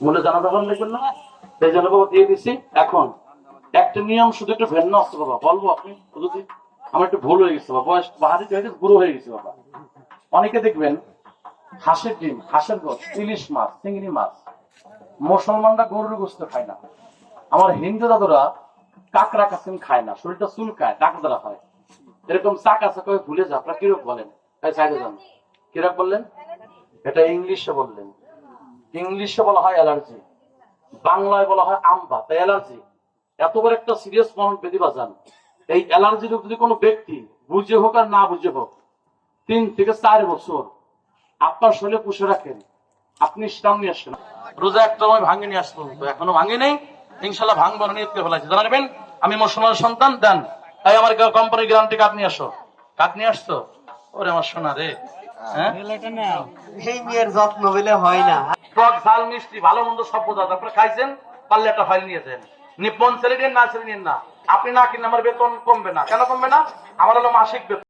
বলে জানাজা পড়ান লিখবেন না, সেই জন্য বাবা দিয়ে দিছি। এখন একটা নিয়ম শুধু একটু ভিন্ন আসছে বাবা, বলবো আপনি যদি আমার একটু ভুল হয়ে গেছে বাবা, বয়স বাহারি হয়ে গেছে, বুড়ো হয়ে গেছে বাবা। অনেকে দেখবেন হাঁসের ডিম, হাঁসের গোস, ইলিশ মাছ, চিংড়ি মাছ, মুসলমানরা গরুর গোস্ত খায় না। আমার হিন্দু দাদুরা কাঁকড়া কাসিম খায় না, শরীরটা চুলকায়, টাকা দ্বারা হয়। এরকম চাকা চাকা ভুলে যা, আপনারা কিরক বলেন? কিরক বললেন? এটা ইংলিশে বললেন। ইংলিশে বলা হয় অ্যালার্জি, বাংলায় বলা হয় আমবা। তাই অ্যালার্জি এত বড় একটা সিরিয়াস মরণ ব্যাধি বাজান। এই অ্যালার্জি রোগ যদি কোনো ব্যক্তি বুঝে হোক আর না বুঝে হোক 3 থেকে 4 বছর আপনার শরীরে পুষে রাখেন, আপনি ইসলাম নিয়ে আসেন। রোজা একটা সময় ভাঙে নিয়ে আসবো, তো এখনো ভাঙে নেই, ইনশাল্লাহ ভাঙবো না, নিয়ত করে ফেলাইছি। জানাবেন আমি মুসলমান সন্তান, দেন তাই আমার কোম্পানির গ্যারান্টি কার্ড নিয়ে আসো। কার্ড নিয়ে আসছো? ওরে আমার সোনা রে, হ্যাঁ এই মেয়ের যত্ন বলে হয় না। টক ঝাল মিষ্টি ভালো মন্দ সব বোঝা, আপনারা খাইছেন, পারলে একটা ফাইল নিয়ে যান। নিপন ছেড়ে দিন, না ছেড়ে নিন না। আপনি না কিনলে আমার বেতন কমবে না। কেন কমবে না? আমার হলো মাসিক বেতন।